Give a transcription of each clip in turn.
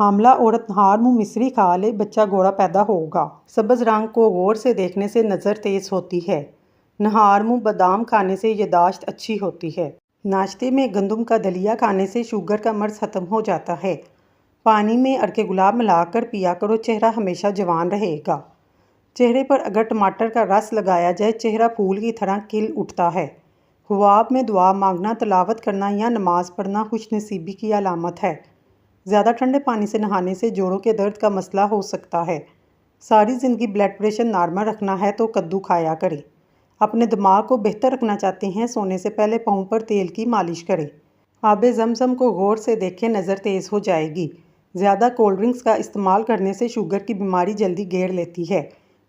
حاملہ عورت نہار منہ مصری کھا لے بچہ گوڑا پیدا ہوگا۔ سبز رنگ کو غور سے دیکھنے سے نظر تیز ہوتی ہے۔ نہار منہ بادام کھانے سے یادداشت اچھی ہوتی ہے۔ ناشتے میں گندم کا دلیا کھانے سے شوگر کا مرض ختم ہو جاتا ہے۔ پانی میں ارک گلاب ملا کر پیا کرو، چہرہ ہمیشہ جوان رہے گا۔ چہرے پر اگر ٹماٹر کا رس لگایا جائے چہرہ پھول کی طرح کھل اٹھتا ہے۔ خواب میں دعا مانگنا، تلاوت کرنا یا نماز پڑھنا خوش نصیبی کی علامت ہے۔ زیادہ ٹھنڈے پانی سے نہانے سے جوڑوں کے درد کا مسئلہ ہو سکتا ہے۔ ساری زندگی بلڈ پریشر نارمل رکھنا ہے تو کدو کھایا کریں۔ اپنے دماغ کو بہتر رکھنا چاہتے ہیں، سونے سے پہلے پاؤں پر تیل کی مالش کریں۔ آب زمزم کو غور سے دیکھیں، نظر تیز ہو جائے گی۔ زیادہ کولڈ ڈرنکس کا استعمال کرنے سے شوگر کی بیماری جلدی گھیر لیتی ہے۔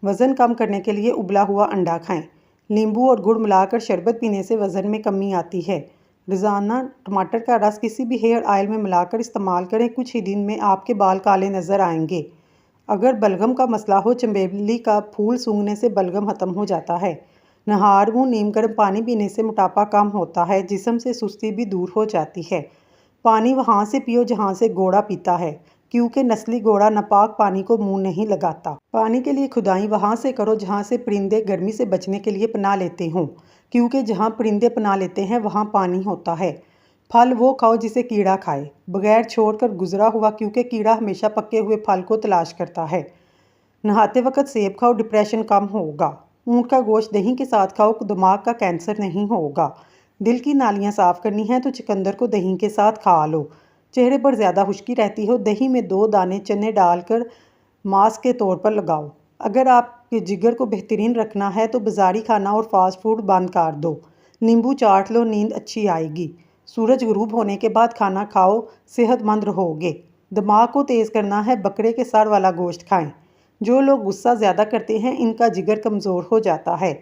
وزن کم کرنے کے لیے ابلا ہوا انڈا کھائیں۔ لیمبو اور گڑ ملا کر شربت پینے سے وزن میں کمی آتی ہے۔ روزانہ ٹماٹر کا رس کسی بھی ہیئر آئل میں ملا کر استعمال کریں، کچھ ہی دن میں آپ کے بال کالے نظر آئیں گے۔ اگر بلغم کا مسئلہ ہو، چنبیلی کا پھول سونگھنے سے بلغم ختم ہو جاتا ہے۔ نہار منہ نیم گرم پانی پینے سے موٹاپا کم ہوتا ہے، جسم سے سستی بھی دور ہو جاتی ہے۔ پانی وہاں سے پیو جہاں سے گھوڑا پیتا ہے، کیونکہ نسلی گھوڑا ناپاک پانی کو منہ نہیں لگاتا۔ پانی کے لیے کھدائی وہاں سے کرو جہاں سے پرندے گرمی سے بچنے کے لیے پناہ لیتے ہوں، کیونکہ جہاں پرندے پناہ لیتے ہیں وہاں پانی ہوتا ہے۔ پھل وہ کھاؤ جسے کیڑا کھائے، بغیر چھوڑ کر گزرا ہوا، کیونکہ کیڑا ہمیشہ پکے ہوئے پھل کو تلاش کرتا ہے۔ نہاتے وقت سیب کھاؤ، ڈپریشن کم ہوگا۔ اونٹ کا گوشت دہی کے ساتھ کھاؤ، دماغ کا کینسر نہیں ہوگا۔ دل کی نالیاں صاف کرنی ہیں تو چقندر کو دہی کے ساتھ کھا لو۔ چہرے پر زیادہ خشکی رہتی ہو، دہی میں 2 دانے چنے ڈال کر ماسک کے طور پر لگاؤ۔ اگر آپ کے جگر کو بہترین رکھنا ہے تو بازاری کھانا اور فاسٹ فوڈ بند کر دو۔ نیمبو چاٹ لو، نیند اچھی آئے گی۔ سورج غروب ہونے کے بعد کھانا کھاؤ، صحت مند رہو گے۔ دماغ کو تیز کرنا ہے، بکرے کے سر والا گوشت کھائیں۔ جو لوگ غصہ زیادہ کرتے ہیں ان کا جگر کمزور ہو جاتا ہے۔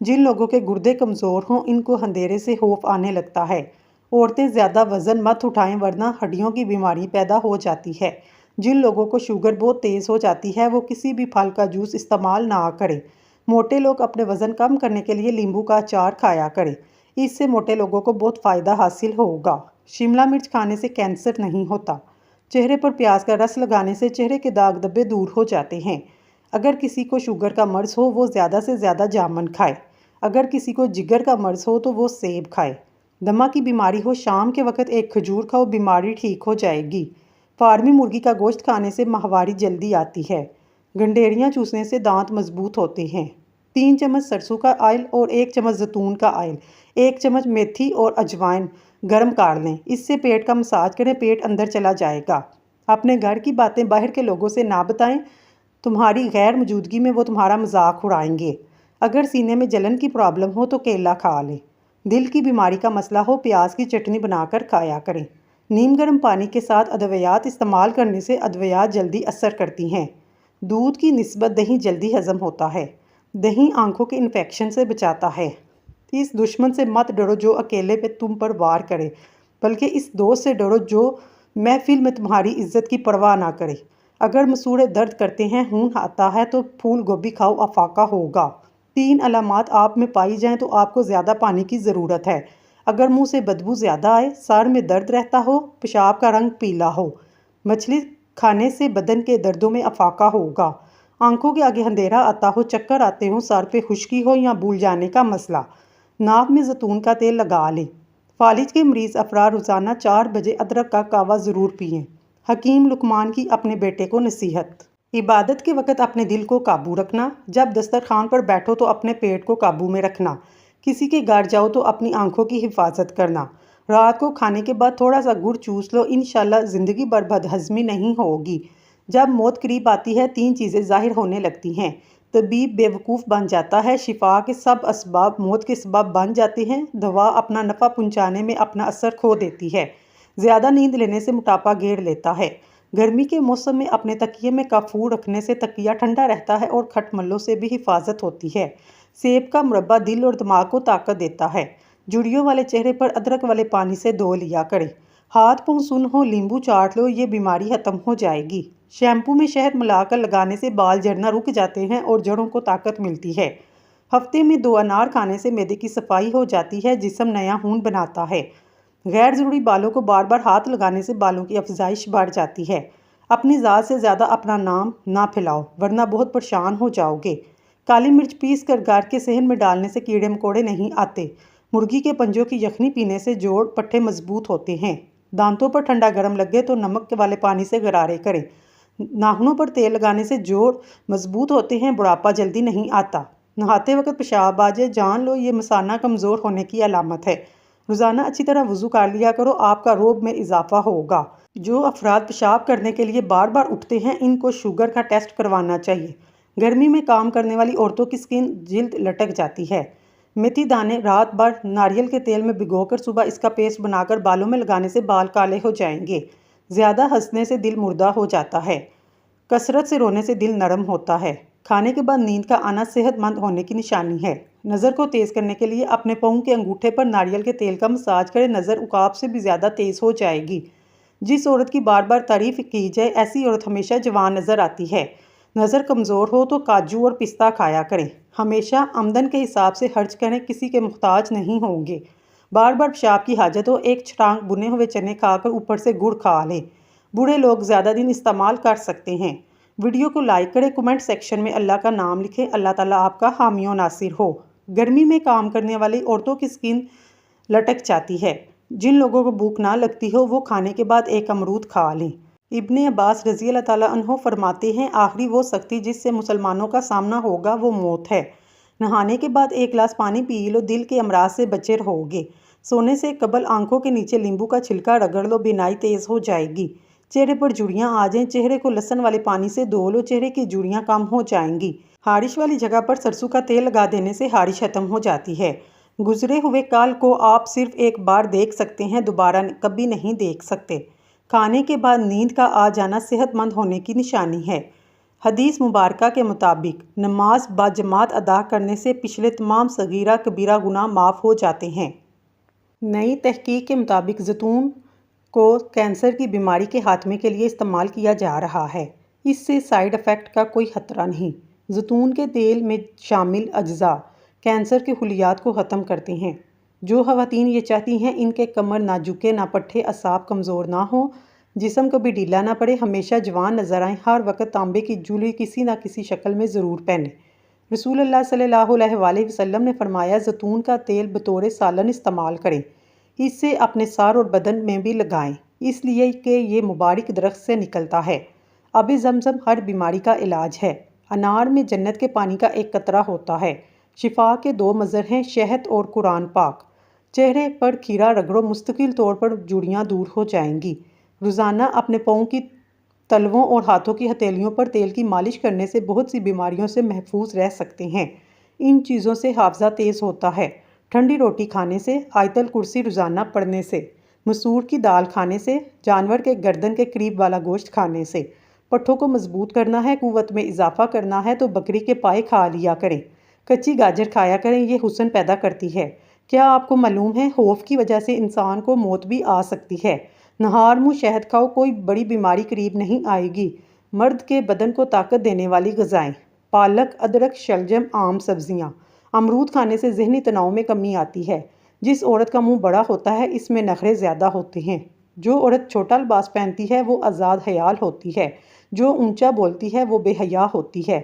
جن لوگوں کے گردے کمزور ہوں ان کو اندھیرے سے خوف آنے لگتا ہے۔ عورتیں زیادہ وزن مت اٹھائیں ورنہ ہڈیوں کی بیماری پیدا ہو جاتی ہے۔ جن لوگوں کو شوگر بہت تیز ہو جاتی ہے وہ کسی بھی پھل کا جوس استعمال نہ کریں۔ موٹے لوگ اپنے وزن کم کرنے کے لیے لیمبو کا اچار کھایا کریں، اس سے موٹے لوگوں کو بہت فائدہ حاصل ہوگا۔ شملہ مرچ کھانے سے کینسر نہیں ہوتا۔ چہرے پر پیاز کا رس لگانے سے چہرے کے داغ دھبے دور ہو جاتے ہیں۔ اگر کسی کو شوگر کا مرض ہو وہ زیادہ سے زیادہ جامن کھائے۔ اگر کسی کو جگر کا مرض ہو تو وہ سیب کھائے۔ دمہ کی بیماری ہو، شام کے وقت ایک کھجور کھاؤ، بیماری ٹھیک ہو جائے گی۔ فارمی مرغی کا گوشت کھانے سے ماہواری جلدی آتی ہے۔ گنڈیریاں چوسنے سے دانت مضبوط ہوتے ہیں۔ 3 چمچ سرسوں کا آئل اور 1 چمچ زیتون کا آئل، 1 چمچ میتھی اور اجوائن گرم کر لیں، اس سے پیٹ کا مساج کریں، پیٹ اندر چلا جائے گا۔ اپنے گھر کی باتیں باہر کے لوگوں سے نہ بتائیں، تمہاری غیر موجودگی میں وہ تمہارا مذاق اڑائیں گے۔ اگر سینے میں جلن کی پرابلم ہو تو کیلا کھا لیں۔ دل کی بیماری کا مسئلہ ہو، پیاز کی چٹنی بنا کر کھایا کریں۔ نیم گرم پانی کے ساتھ ادویات استعمال کرنے سے ادویات جلدی اثر کرتی ہیں۔ دودھ کی نسبت دہی جلدی ہضم ہوتا ہے۔ دہی آنکھوں کے انفیکشن سے بچاتا ہے۔ اس دشمن سے مت ڈرو جو اکیلے پہ تم پر وار کرے، بلکہ اس دوست سے ڈرو جو محفل میں تمہاری عزت کی پرواہ نہ کرے۔ اگر مسوڑھے درد کرتے ہیں، خون آتا ہے تو پھول گوبھی کھاؤ، افاقہ ہوگا۔ 3 علامات آپ میں پائی جائیں تو آپ کو زیادہ پانی کی ضرورت ہے۔ اگر منہ سے بدبو زیادہ آئے، سر میں درد رہتا ہو، پیشاب کا رنگ پیلا ہو۔ مچھلی کھانے سے بدن کے دردوں میں افاقہ ہوگا۔ آنکھوں کے آگے اندھیرا آتا ہو، چکر آتے ہوں، سر پہ خشکی ہو یا بھول جانے کا مسئلہ، ناک میں زیتون کا تیل لگا لیں۔ فالج کے مریض افراد روزانہ 4 بجے ادرک کا قہوہ ضرور پئیں۔ حکیم لقمان کی اپنے بیٹے کو نصیحت۔ عبادت کے وقت اپنے دل کو قابو رکھنا، جب دسترخوان پر بیٹھو تو اپنے پیٹ کو قابو میں رکھنا، کسی کے گھر جاؤ تو اپنی آنکھوں کی حفاظت کرنا، رات کو کھانے کے بعد تھوڑا سا گڑ چوس لو، انشاءاللہ زندگی بھر بد ہضمی نہیں ہوگی۔ جب موت قریب آتی ہے 3 چیزیں ظاہر ہونے لگتی ہیں۔ طبیب بے وقوف بن جاتا ہے، شفا کے سب اسباب موت کے سبب بن جاتے ہیں، دوا اپنا نفع پہنچانے میں اپنا اثر کھو دیتی ہے، زیادہ نیند لینے سے موٹاپا گھیر لیتا ہے۔ گرمی کے موسم میں اپنے تکیے میں کافور رکھنے سے تکیہ ٹھنڈا رہتا ہے اور کھٹملوں سے بھی حفاظت ہوتی ہے۔ سیب کا مربع دل اور دماغ کو طاقت دیتا ہے۔ جھریوں والے چہرے پر ادرک والے پانی سے دھو لیا کریں۔ ہاتھ پاؤں سن ہو، لیمبو چاٹ لو، یہ بیماری ختم ہو جائے گی۔ شیمپو میں شہد ملا کر لگانے سے بال جھڑنا رک جاتے ہیں اور جڑوں کو طاقت ملتی ہے۔ ہفتے میں 2 انار کھانے سے معدے کی صفائی ہو جاتی ہے، جسم نیا خون بناتا ہے۔ غیر ضروری بالوں کو بار بار ہاتھ لگانے سے بالوں کی افزائش بڑھ جاتی ہے۔ اپنی ذات سے زیادہ اپنا نام نہ پھیلاؤ ورنہ بہت پریشان ہو جاؤ گے۔ کالی مرچ پیس کر گار کے صحن میں ڈالنے سے کیڑے مکوڑے نہیں آتے۔ مرغی کے پنجوں کی یخنی پینے سے جوڑ پٹھے مضبوط ہوتے ہیں۔ دانتوں پر ٹھنڈا گرم لگے تو نمک والے پانی سے غرارے کریں۔ ناخنوں پر تیل لگانے سے جوڑ مضبوط ہوتے ہیں، بڑھاپا جلدی نہیں آتا۔ نہاتے وقت پیشاب آ جائے جان لو یہ مثانہ کمزور ہونے کی علامت ہے۔ روزانہ اچھی طرح وضو کر لیا کرو، آپ کا روب میں اضافہ ہوگا۔ جو افراد پیشاب کرنے کے لیے بار بار اٹھتے ہیں ان کو شوگر کا ٹیسٹ کروانا چاہیے۔ گرمی میں کام کرنے والی عورتوں کی سکن جلد لٹک جاتی ہے۔ میتھی دانے رات بھر ناریل کے تیل میں بھگو کر صبح اس کا پیسٹ بنا کر بالوں میں لگانے سے بال کالے ہو جائیں گے۔ زیادہ ہنسنے سے دل مردہ ہو جاتا ہے۔ کثرت سے رونے سے دل نرم ہوتا ہے۔ کھانے کے بعد نیند کا آنا صحت مند ہونے کی نشانی ہے۔ نظر کو تیز کرنے کے لیے اپنے پاؤں کے انگوٹھے پر ناریل کے تیل کا مساج کریں، نظر عقاب سے بھی زیادہ تیز ہو جائے گی۔ جس عورت کی بار بار تعریف کی جائے ایسی عورت ہمیشہ جوان نظر آتی ہے۔ نظر کمزور ہو تو کاجو اور پستہ کھایا کریں۔ ہمیشہ آمدن کے حساب سے خرچ کریں، کسی کے محتاج نہیں ہوں گے۔ بار بار پیشاب کی حاجت ہو ایک چھٹانک بنے ہوئے چنے کھا کر اوپر سے گڑ کھا لیں۔ بوڑھے لوگ زیادہ دن استعمال کر سکتے ہیں۔ ویڈیو کو لائک کریں، کمنٹ سیکشن میں اللہ کا نام لکھیں۔ اللہ تعالیٰ آپ کا حامی و ناصر ہو۔ گرمی میں کام کرنے والی عورتوں کی سکن لٹک جاتی ہے۔ جن لوگوں کو بھوک نہ لگتی ہو وہ کھانے کے بعد ایک امرود کھا لیں۔ ابن عباس رضی اللہ تعالیٰ عنہ فرماتے ہیں آخری وہ سختی جس سے مسلمانوں کا سامنا ہوگا وہ موت ہے۔ نہانے کے بعد ایک گلاس پانی پی لو، دل کے امراض سے بچے رہو گے۔ سونے سے قبل آنکھوں کے نیچے لیمبو کا چھلکا رگڑ لو، بینائی تیز ہو جائے گی۔ چہرے پر جھریاں آ جائیں، چہرے کو لہسن والے پانی سے دھو لو، چہرے کی جھریاں کم ہو جائیں گی۔ خارش والی جگہ پر سرسوں کا تیل لگا دینے سے خارش ختم ہو جاتی ہے۔ گزرے ہوئے کال کو آپ صرف ایک بار دیکھ سکتے ہیں، دوبارہ کبھی نہیں دیکھ سکتے۔ کھانے کے بعد نیند کا آ جانا صحت مند ہونے کی نشانی ہے۔ حدیث مبارکہ کے مطابق نماز باجماعت ادا کرنے سے پچھلے تمام صغیرہ کبیرہ گناہ معاف ہو جاتے ہیں۔ نئی تحقیق کے مطابق زیتون کو کینسر کی بیماری کے خاتمے کے لیے استعمال کیا جا رہا ہے۔ اس سے سائیڈ ایفیکٹ کا کوئی خطرہ نہیں۔ زیتون کے تیل میں شامل اجزاء کینسر کے خلیات کو ختم کرتے ہیں۔ جو خواتین یہ چاہتی ہیں ان کے کمر نہ جھکے، نہ پٹھے، اعصاب کمزور نہ ہوں، جسم کبھی ڈھیلا نہ پڑے، ہمیشہ جوان نظر آئیں، ہر وقت تانبے کی جویلری کسی نہ کسی شکل میں ضرور پہنیں۔ رسول اللہ صلی اللہ علیہ وآلہ وسلم نے فرمایا زیتون کا تیل بطور سالن استعمال کریں، اس سے اپنے سر اور بدن میں بھی لگائیں، اس لیے کہ یہ مبارک درخت سے نکلتا ہے۔ آب زمزم ہر بیماری کا علاج ہے۔ انار میں جنت کے پانی کا ایک قطرہ ہوتا ہے۔ شفا کے دو مظہر ہیں، شہد اور قرآن پاک۔ چہرے پر کھیرا رگڑو، مستقل طور پر جھریاں دور ہو جائیں گی۔ روزانہ اپنے پاؤں کی تلووں اور ہاتھوں کی ہتھیلیوں پر تیل کی مالش کرنے سے بہت سی بیماریوں سے محفوظ رہ سکتے ہیں۔ ان چیزوں سے حافظہ تیز ہوتا ہے۔ ٹھنڈی روٹی کھانے سے، آیت الکرسی روزانہ پڑھنے سے، مسور کی دال کھانے سے، جانور کے گردن کے قریب والا گوشت کھانے سے۔ پٹھوں کو مضبوط کرنا ہے، قوت میں اضافہ کرنا ہے تو بکری کے پائے کھا لیا کریں۔ کچی گاجر کھایا کریں، یہ حسن پیدا کرتی ہے۔ کیا آپ کو معلوم ہے خوف کی وجہ سے انسان کو موت بھی آ سکتی ہے؟ نہار منہ شہد کھاؤ، کوئی بڑی بیماری قریب نہیں آئے گی۔ مرد کے بدن کو طاقت دینے والی غذائیں: پالک، ادرک، شلجم، عام سبزیاں۔ امرود کھانے سے ذہنی تناؤ میں کمی آتی ہے۔ جس عورت کا منہ بڑا ہوتا ہے اس میں نخرے زیادہ ہوتے ہیں۔ جو عورت چھوٹا لباس پہنتی ہے وہ آزاد خیال ہوتی ہے۔ جو اونچا بولتی ہے وہ بے حیا ہوتی ہے۔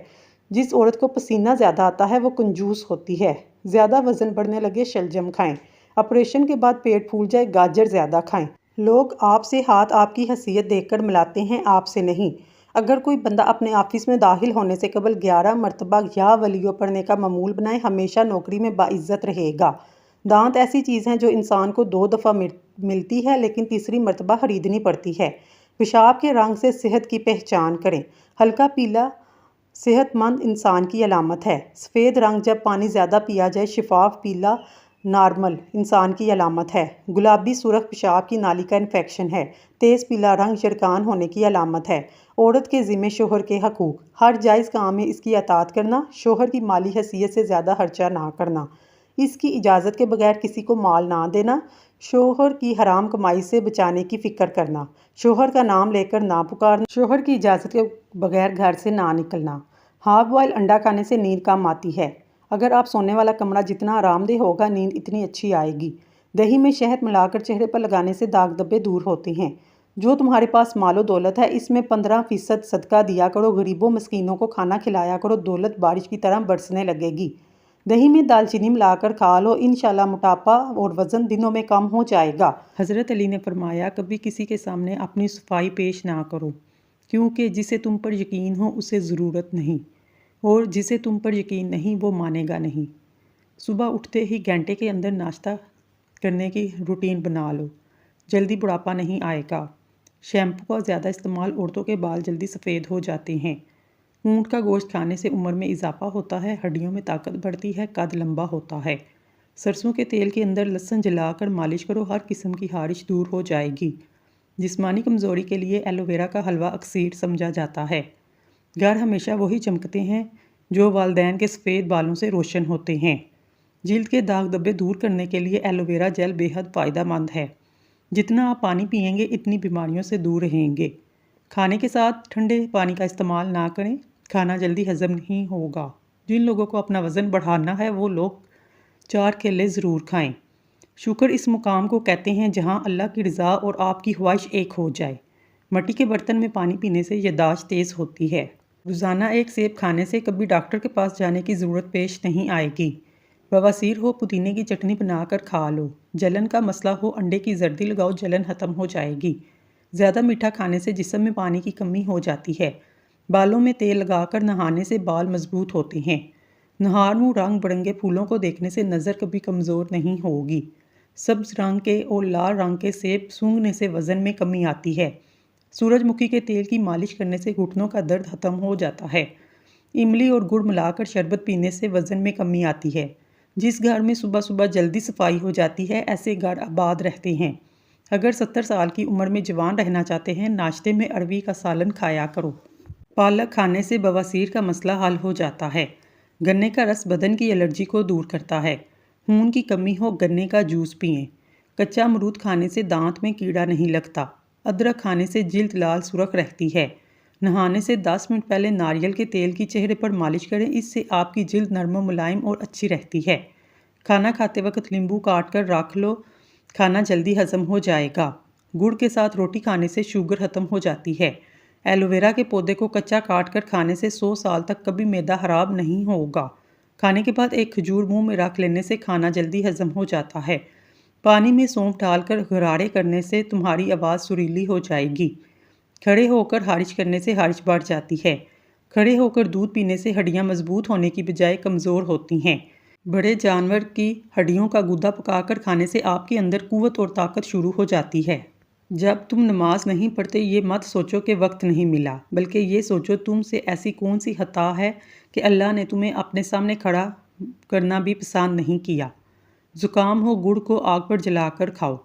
جس عورت کو پسینہ زیادہ آتا ہے وہ کنجوس ہوتی ہے۔ زیادہ وزن بڑھنے لگے شلجم کھائیں۔ آپریشن کے بعد پیٹ پھول جائے گاجر زیادہ کھائیں۔ لوگ آپ سے ہاتھ آپ کی حیثیت دیکھ کر ملاتے ہیں، آپ سے نہیں۔ اگر کوئی بندہ اپنے آفس میں داخل ہونے سے قبل 11 مرتبہ یا ولیو پڑھنے کا معمول بنائے، ہمیشہ نوکری میں باعزت رہے گا۔ دانت ایسی چیز ہے جو انسان کو 2 دفعہ ملتی ہے لیکن تیسری مرتبہ خریدنی پڑتی ہے۔ پیشاب کے رنگ سے صحت کی پہچان کریں۔ ہلکا پیلا صحت مند انسان کی علامت ہے۔ سفید رنگ جب پانی زیادہ پیا جائے، شفاف پیلا نارمل انسان کی علامت ہے۔ گلابی سرخ پیشاب کی نالی کا انفیکشن ہے۔ تیز پیلا رنگ یرقان ہونے کی علامت ہے۔ عورت کے ذمہ شوہر کے حقوق: ہر جائز کام میں اس کی اطاعت کرنا، شوہر کی مالی حیثیت سے زیادہ خرچہ نہ کرنا، اس کی اجازت کے بغیر کسی کو مال نہ دینا، شوہر کی حرام کمائی سے بچانے کی فکر کرنا، شوہر کا نام لے کر نہ پکارنا، شوہر کی اجازت کے بغیر گھر سے نہ نکلنا۔ ہاف بوائل انڈا کھانے سے نیند کم آتی ہے۔ اگر آپ سونے والا کمرہ جتنا آرام دہ ہوگا نیند اتنی اچھی آئے گی۔ دہی میں شہد ملا کر چہرے پر لگانے سے داغ دھبے دور ہوتے ہیں۔ جو تمہارے پاس مال و دولت ہے اس میں 15% صدقہ دیا کرو، غریبوں مسکینوں کو کھانا کھلایا کرو، دولت بارش کی طرح برسنے لگے گی۔ دہی میں دال چینی ملا کر کھا لو، انشاءاللہ موٹاپا اور وزن دنوں میں کم ہو جائے گا۔ حضرت علی نے فرمایا، کبھی کسی کے سامنے اپنی صفائی پیش نہ کرو، کیونکہ جسے تم پر یقین ہو اسے ضرورت نہیں، اور جسے تم پر یقین نہیں وہ مانے گا نہیں۔ صبح اٹھتے ہی گھنٹے کے اندر ناشتہ کرنے کی روٹین بنا لو، جلدی بڑھاپا نہیں آئے گا۔ شیمپو کا زیادہ استعمال، عورتوں کے بال جلدی سفید ہو جاتے ہیں۔ اونٹ کا گوشت کھانے سے عمر میں اضافہ ہوتا ہے، ہڈیوں میں طاقت بڑھتی ہے، قد لمبا ہوتا ہے۔ سرسوں کے تیل کے اندر لہسن جلا کر مالش کرو، ہر قسم کی خارش دور ہو جائے گی۔ جسمانی کمزوری کے لیے ایلو ویرا کا حلوہ اکسیر سمجھا جاتا ہے۔ گھر ہمیشہ وہی چمکتے ہیں جو والدین کے سفید بالوں سے روشن ہوتے ہیں۔ جلد کے داغ دھبے دور کرنے کے لیے ایلو ویرا جیل بے حد فائدہ مند ہے۔ جتنا آپ پانی پئیں گے اتنی بیماریوں سے دور رہیں گے۔ کھانے کے ساتھ ٹھنڈے پانی کا استعمال نہ کریں، کھانا جلدی ہضم نہیں ہوگا۔ جن لوگوں کو اپنا وزن بڑھانا ہے وہ لوگ 4 کیلے ضرور کھائیں۔ شکر اس مقام کو کہتے ہیں جہاں اللہ کی رضا اور آپ کی خواہش ایک ہو جائے۔ مٹی کے برتن میں پانی پینے سے یادداشت تیز ہوتی ہے۔ روزانہ ایک سیب کھانے سے کبھی ڈاکٹر کے پاس جانے کی ضرورت پیش نہیں آئے گی۔ بواسیر ہو، پودینے کی چٹنی بنا کر کھا لو۔ جلن کا مسئلہ ہو، انڈے کی زردی لگاؤ، جلن ختم ہو جائے گی۔ زیادہ میٹھا کھانے سے جسم میں پانی کی کمی ہو جاتی ہے۔ بالوں میں تیل لگا کر نہانے سے بال مضبوط ہوتے ہیں۔ نہار منہ رنگ برنگے پھولوں کو دیکھنے سے نظر کبھی کمزور نہیں ہوگی۔ سبز رنگ کے اور لال رنگ کے سیب سونگھنے سے وزن میں کمی آتی ہے۔ سورج مکھی کے تیل کی مالش کرنے سے گھٹنوں کا درد ختم ہو جاتا ہے۔ املی اور گڑ ملا کر شربت پینے سے وزن میں کمی آتی ہے۔ جس گھر میں صبح صبح جلدی صفائی ہو جاتی ہے ایسے گھر آباد رہتے ہیں۔ اگر 70 سال کی عمر میں جوان رہنا چاہتے ہیں ناشتے میں اروی کا سالن کھایا کرو۔ پالک کھانے سے بواسیر کا مسئلہ حل ہو جاتا ہے۔ گنے کا رس بدن کی الرجی کو دور کرتا ہے۔ خون کی کمی ہو گنے کا جوس پئیں۔ کچا امرود کھانے سے دانت میں کیڑا نہیں لگتا۔ ادرک کھانے سے جلد لال سرخ رہتی ہے۔ نہانے سے 10 منٹ پہلے ناریل کے تیل کی چہرے پر مالش کریں، اس سے آپ کی جلد نرم و ملائم اور اچھی رہتی ہے۔ کھانا کھاتے وقت لیمبو کاٹ کر رکھ لو، کھانا جلدی ہضم ہو جائے گا۔ گڑ کے ساتھ روٹی کھانے سے شوگر ختم ہو جاتی ہے۔ ایلو ویرا کے پودے کو کچا کاٹ کر کھانے سے 100 سال تک کبھی معدہ خراب نہیں ہوگا۔ کھانے کے بعد ایک کھجور منہ میں رکھ لینے سے کھانا جلدی ہضم ہو جاتا ہے۔ پانی میں سونف ڈال کر غرارے کرنے سے تمہاری آواز سریلی ہو جائے گی۔ کھڑے ہو کر خارش کرنے سے خارش بڑھ جاتی ہے۔ کھڑے ہو کر دودھ پینے سے ہڈیاں مضبوط ہونے کی بجائے کمزور ہوتی ہیں۔ بڑے جانور کی ہڈیوں کا گودا پکا کر کھانے سے آپ کے اندر قوت اور طاقت شروع ہو جاتی ہے۔ جب تم نماز نہیں پڑھتے یہ مت سوچو کہ وقت نہیں ملا، بلکہ یہ سوچو تم سے ایسی کون سی خطا ہے کہ اللہ نے تمہیں اپنے سامنے کھڑا کرنا بھی پسند نہیں کیا۔ زکام ہو، گڑ کو آگ پر جلا کر کھاؤ۔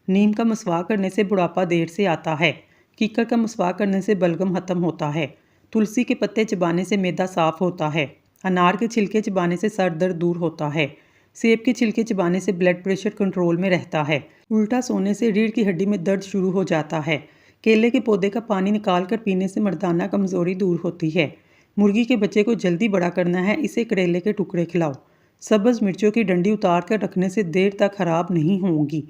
نیم کا مسواک کرنے سے بڑھاپا دیر سے آتا ہے۔ کیکر کا مسواک کرنے سے بلغم ختم ہوتا ہے۔ تلسی کے پتے چبانے سے معدہ صاف ہوتا ہے۔ انار کے چھلکے چبانے سے سر درد دور ہوتا ہے۔ سیب کے چھلکے چبانے سے بلڈ پریشر کنٹرول میں رہتا ہے۔ الٹا سونے سے ریڑھ کی ہڈی میں درد شروع ہو جاتا ہے۔ کیلے کے پودے کا پانی نکال کر پینے سے مردانہ کمزوری دور ہوتی ہے۔ مرغی کے بچے کو جلدی بڑا کرنا ہے، اسے کریلے کے ٹکڑے کھلاؤ۔ سبز مرچوں کی ڈنڈی اتار کر رکھنے سے دیر تک خراب نہیں ہوں گی۔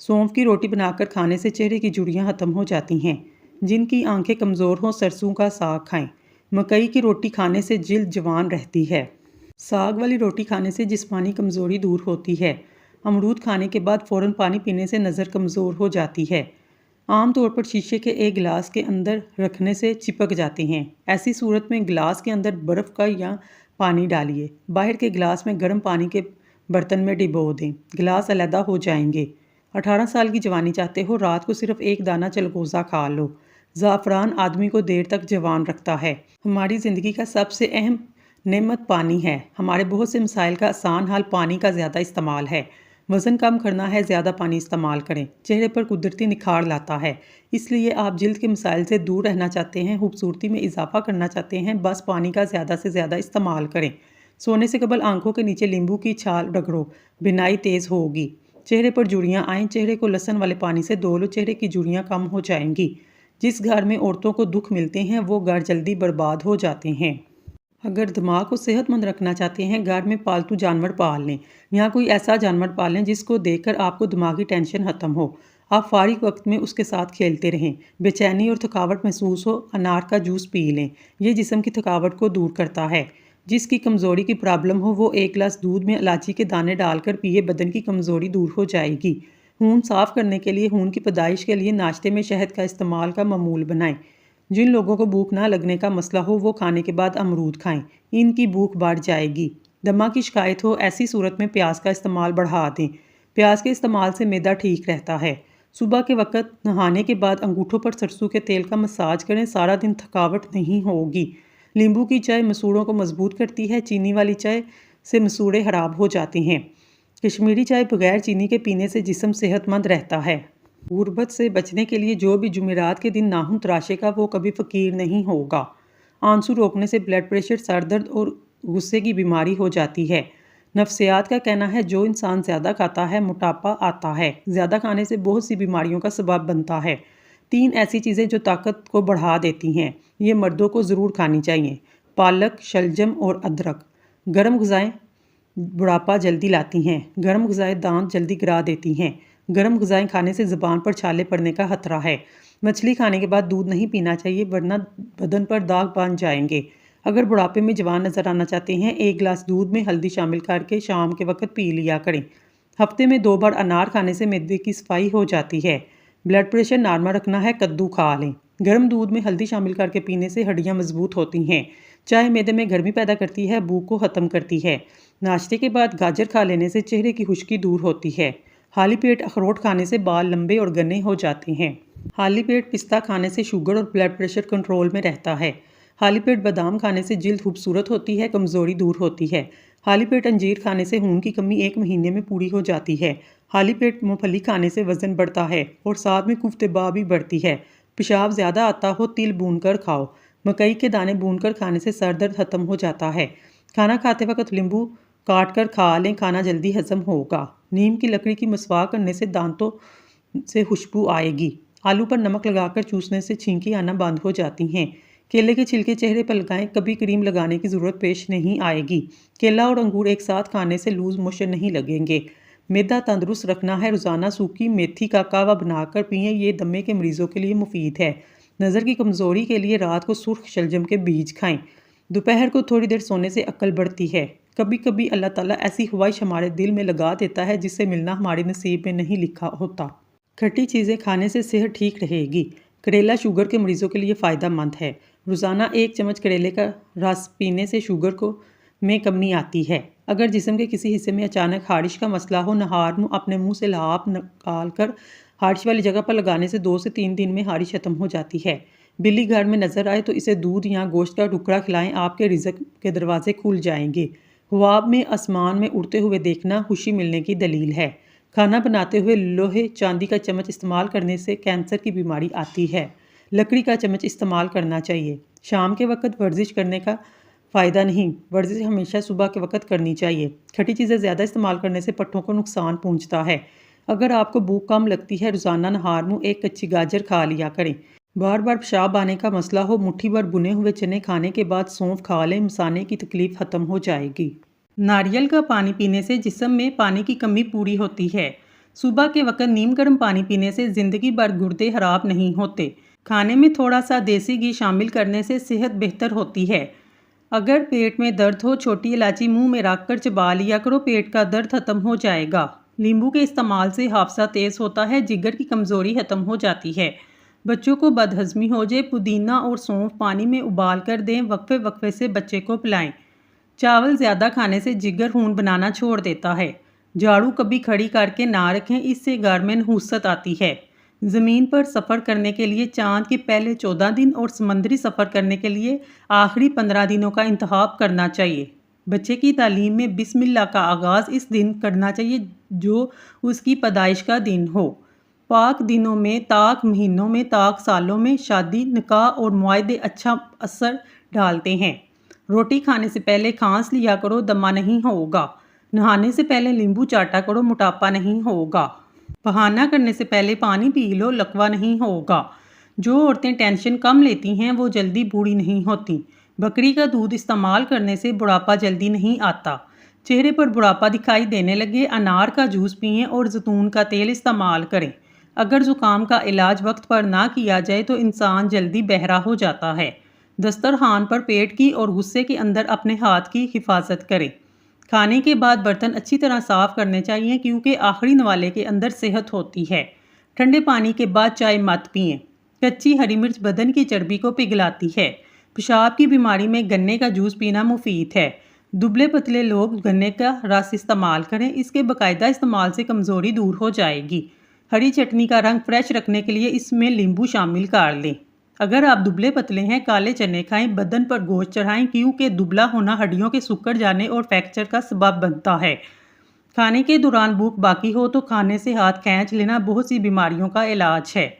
سونف کی روٹی بنا کر کھانے سے چہرے کی جھریاں ختم ہو جاتی ہیں۔ جن کی آنکھیں کمزور ہوں سرسوں کا ساگ کھائیں۔ مکئی کی روٹی کھانے سے جلد جوان رہتی ہے۔ ساگ والی روٹی کھانے سے جسمانی کمزوری دور ہوتی ہے۔ امرود کھانے کے بعد فوراً پانی پینے سے نظر کمزور ہو جاتی ہے۔ عام طور پر شیشے کے ایک گلاس کے اندر رکھنے سے چپک جاتے ہیں۔ ایسی صورت میں گلاس کے اندر برف کا یا پانی ڈالیے۔ باہر کے گلاس میں گرم پانی کے برتن میں ڈبو دیں، گلاس علیحدہ ہو جائیں گے۔ 18 سال کی جوانی چاہتے ہو، رات کو صرف ایک دانہ چلغوزہ کھا لو۔ زعفران آدمی کو دیر تک جوان رکھتا ہے۔ ہماری زندگی کا سب سے اہم نعمت پانی ہے۔ ہمارے بہت سے مسائل کا آسان حل پانی کا زیادہ استعمال ہے۔ وزن کم کرنا ہے، زیادہ پانی استعمال کریں۔ چہرے پر قدرتی نکھار لاتا ہے۔ اس لیے آپ جلد کے مسائل سے دور رہنا چاہتے ہیں، خوبصورتی میں اضافہ کرنا چاہتے ہیں، بس پانی کا زیادہ سے زیادہ استعمال کریں۔ سونے سے قبل آنکھوں کے نیچے لیمبو کی چھال رگڑو، بینائی تیز ہوگی۔ چہرے پر جھریاں آئیں، چہرے کو لہسن والے پانی سے دھو لو، چہرے کی جھریاں کم ہو جائیں گی۔ جس گھر میں عورتوں کو دکھ ملتے ہیں وہ گھر جلدی برباد ہو جاتے ہیں۔ اگر دماغ کو صحت مند رکھنا چاہتے ہیں گھر میں پالتو جانور پال لیں، یا کوئی ایسا جانور پالیں جس کو دیکھ کر آپ کو دماغی ٹینشن ختم ہو۔ آپ فارغ وقت میں اس کے ساتھ کھیلتے رہیں۔ بے چینی اور تھکاوٹ محسوس ہو، انار کا جوس پی لیں۔ یہ جسم کی تھکاوٹ کو دور کرتا ہے۔ جس کی کمزوری کی پرابلم ہو وہ 1 گلاس دودھ میں الائچی کے دانے ڈال کر پیے، بدن کی کمزوری دور ہو جائے گی۔ خون صاف کرنے کے لیے، خون کی پیدائش کے لیے ناشتے میں شہد کا استعمال کا معمول بنائیں۔ جن لوگوں کو بھوک نہ لگنے کا مسئلہ ہو وہ کھانے کے بعد امرود کھائیں، ان کی بھوک بڑھ جائے گی۔ دمہ کی شکایت ہو، ایسی صورت میں پیاز کا استعمال بڑھا دیں۔ پیاز کے استعمال سے معدہ ٹھیک رہتا ہے۔ صبح کے وقت نہانے کے بعد انگوٹھوں پر سرسوں کے تیل کا مساج کریں، سارا دن تھکاوٹ نہیں ہوگی۔ لیمبو کی چائے مسوڑوں کو مضبوط کرتی ہے، چینی والی چائے سے مسوڑے خراب ہو جاتے ہیں۔ کشمیری چائے بغیر چینی کے پینے سے جسم صحت مند رہتا ہے۔ غربت سے بچنے کے لیے جو بھی جمعرات کے دن ناخن تراشے گا وہ کبھی فقیر نہیں ہوگا۔ آنسو روکنے سے بلڈ پریشر، سر درد اور غصے کی بیماری ہو جاتی ہے۔ نفسیات کا کہنا ہے جو انسان زیادہ کھاتا ہے موٹاپا آتا ہے۔ زیادہ کھانے سے بہت سی بیماریوں کا سبب بنتا ہے۔ 3 ایسی چیزیں جو طاقت کو بڑھا دیتی ہیں، یہ مردوں کو ضرور کھانی چاہیے: پالک، شلجم اور ادرک۔ گرم غذائیں بڑھاپا جلدی لاتی ہیں۔ گرم غذائیں دانت جلدی گرا دیتی ہیں۔ گرم غذائیں کھانے سے زبان پر چھالے پڑنے کا خطرہ ہے۔ مچھلی کھانے کے بعد دودھ نہیں پینا چاہیے ورنہ بدن پر داغ بن جائیں گے۔ اگر بڑھاپے میں جوان نظر آنا چاہتے ہیں، 1 گلاس دودھ میں ہلدی شامل کر کے شام کے وقت پی لیا کریں۔ ہفتے میں 2 بار انار کھانے سے معدے کی صفائی ہو جاتی ہے۔ بلڈ پریشر نارمل رکھنا ہے، کدو کھا لیں۔ گرم دودھ میں ہلدی شامل کر کے پینے سے ہڈیاں مضبوط ہوتی ہیں۔ چائے معدے میں گرمی پیدا کرتی ہے، بھوک کو ختم کرتی ہے۔ ناشتے کے بعد گاجر کھا لینے سے چہرے کی خشکی دور ہوتی ہے۔ خالی پیٹ اخروٹ کھانے سے بال لمبے اور گھنے ہو جاتے ہیں۔ خالی پیٹ پستہ کھانے سے شوگر اور بلڈ پریشر کنٹرول میں رہتا ہے۔ خالی پیٹ بادام کھانے سے جلد خوبصورت ہوتی ہے، کمزوری دور ہوتی ہے۔ خالی پیٹ انجیر کھانے سے خون کی کمی 1 مہینے میں پوری ہو جاتی ہے۔ خالی پیٹ مونگ پھلی کھانے سے وزن بڑھتا ہے اور ساتھ میں قوت بھی بڑھتی ہے۔ پیشاب زیادہ آتا ہو، تل بھون کر کھاؤ۔ مکئی کے دانے بھون کر کھانے سے سر درد ختم ہو جاتا ہے۔ کھانا کھاتے وقت لیمبو کاٹ کر کھا لیں، کھانا جلدی ہضم ہوگا۔ نیم کی لکڑی کی مسواک کرنے سے دانتوں سے خوشبو آئے گی۔ آلو پر نمک لگا کر چوسنے سے چھینکی آنا بند ہو جاتی ہیں۔ کیلے کے چھلکے چہرے پر لگائیں، کبھی کریم لگانے کی ضرورت پیش نہیں آئے گی۔ کیلا اور انگور ایک ساتھ کھانے سے لوز موشن نہیں لگیں گے۔ معدہ تندرست رکھنا ہے، روزانہ سوکھی میتھی کا قہوہ بنا کر پئیں، یہ دمے کے مریضوں کے لیے مفید ہے۔ نظر کی کمزوری کے لیے رات کو سرخ شلجم کے بیج کھائیں۔ دوپہر کو تھوڑی دیر سونے سے عقل بڑھتی ہے۔ کبھی کبھی اللہ تعالیٰ ایسی خواہش ہمارے دل میں لگا دیتا ہے جس سے ملنا ہمارے نصیب میں نہیں لکھا ہوتا۔ کھٹی چیزیں کھانے سے صحت ٹھیک رہے گی۔ کریلا شوگر کے مریضوں کے لیے فائدہ مند ہے۔ روزانہ 1 چمچ کریلے کا رس پینے سے شوگر میں کمی آتی ہے۔ اگر جسم کے کسی حصے میں اچانک خارش کا مسئلہ ہو، نہار اپنے منہ سے لعاب نکال کر خارش والی جگہ پر لگانے سے 2 سے 3 دن میں خارش ختم ہو جاتی ہے۔ بلی گھر میں نظر آئے تو اسے دودھ یا گوشت کا ٹکڑا کھلائیں، آپ کے رزق کے دروازے کھل جائیں گے۔ خواب میں آسمان میں اڑتے ہوئے دیکھنا خوشی ملنے کی دلیل ہے۔ کھانا بناتے ہوئے لوہے چاندی کا چمچ استعمال کرنے سے کینسر کی بیماری آتی ہے۔ لکڑی کا چمچ استعمال کرنا چاہیے۔ شام کے وقت ورزش کرنے کا فائدہ نہیں، ورزش ہمیشہ صبح کے وقت کرنی چاہیے۔ کھٹی چیزیں زیادہ استعمال کرنے سے پٹھوں کو نقصان پہنچتا ہے۔ اگر آپ کو بھوک کم لگتی ہے، روزانہ نہار میں 1 کچی گاجر کھا لیا کریں۔ بار بار پیشاب آنے کا مسئلہ ہو، مٹھی بھر بھنے ہوئے چنے کھانے کے بعد سونف کھا لیں، مثانے کی تکلیف ختم ہو جائے گی۔ ناریل کا پانی پینے سے جسم میں پانی کی کمی پوری ہوتی ہے۔ صبح کے وقت نیم گرم پانی پینے سے زندگی بھر گردے خراب نہیں ہوتے۔ کھانے میں تھوڑا سا دیسی گھی شامل کرنے سے صحت بہتر ہوتی ہے۔ اگر پیٹ میں درد ہو، چھوٹی الائچی منہ میں رکھ کر چبا لیا کرو، پیٹ کا درد ختم ہو جائے گا۔ لیمبو کے استعمال سے حافظہ تیز ہوتا ہے، جگر کی کمزوری ختم ہو جاتی ہے۔ بچوں کو بد ہضمی ہو جائے، پودینہ اور سونف پانی میں ابال کر دیں، وقفے وقفے سے بچے کو پلائیں۔ چاول زیادہ کھانے سے جگر خون بنانا چھوڑ دیتا ہے۔ جھاڑو کبھی کھڑی کر کے نہ رکھیں، اس سے گھر میں نحوست آتی ہے۔ زمین پر سفر کرنے کے لیے چاند کے پہلے 14 دن اور سمندری سفر کرنے کے لیے آخری 15 دنوں کا انتخاب کرنا چاہیے۔ بچے کی تعلیم میں بسم اللہ کا آغاز اس دن کرنا چاہیے جو اس کی پیدائش کا دن ہو۔ پاک دنوں میں، طاق مہینوں میں، طاق سالوں میں شادی، نکاح اور معاہدے اچھا اثر ڈالتے ہیں۔ روٹی کھانے سے پہلے کھانس لیا کرو، دمہ نہیں ہوگا۔ نہانے سے پہلے لیمبو چاٹا کرو، موٹاپا نہیں ہوگا۔ بہانہ کرنے سے پہلے پانی پی لو، لکوہ نہیں ہوگا۔ جو عورتیں ٹینشن کم لیتی ہیں وہ جلدی بوڑھی نہیں ہوتی۔ بکری کا دودھ استعمال کرنے سے بڑھاپا جلدی نہیں آتا۔ چہرے پر بڑھاپا دکھائی دینے لگے، انار کا جوس پئیں اور زیتون کا تیل استعمال کریں۔ اگر زکام کا علاج وقت پر نہ کیا جائے تو انسان جلدی بہرا ہو جاتا ہے۔ دسترخوان پر پیٹ کی اور غصے کے اندر اپنے ہاتھ کی حفاظت کریں۔ کھانے کے بعد برتن اچھی طرح صاف کرنے چاہیے کیونکہ آخری نوالے کے اندر صحت ہوتی ہے۔ ٹھنڈے پانی کے بعد چائے مت پئیں۔ کچی ہری مرچ بدن کی چربی کو پگھلاتی ہے۔ پیشاب کی بیماری میں گنے کا جوس پینا مفید ہے۔ دبلے پتلے لوگ گنے کا رس استعمال کریں، اس کے باقاعدہ استعمال سے کمزوری دور ہو جائے گی۔ ہری چٹنی کا رنگ فریش رکھنے کے لیے اس میں لیمبو شامل کر لیں۔ اگر آپ دبلے پتلے ہیں، کالے چنے کھائیں، بدن پر گوشت چڑھائیں کیونکہ دبلا ہونا ہڈیوں کے سکڑ جانے اور فریکچر کا سبب بنتا ہے۔ کھانے کے دوران بھوک باقی ہو تو کھانے سے ہاتھ کھینچ لینا بہت سی بیماریوں کا علاج ہے۔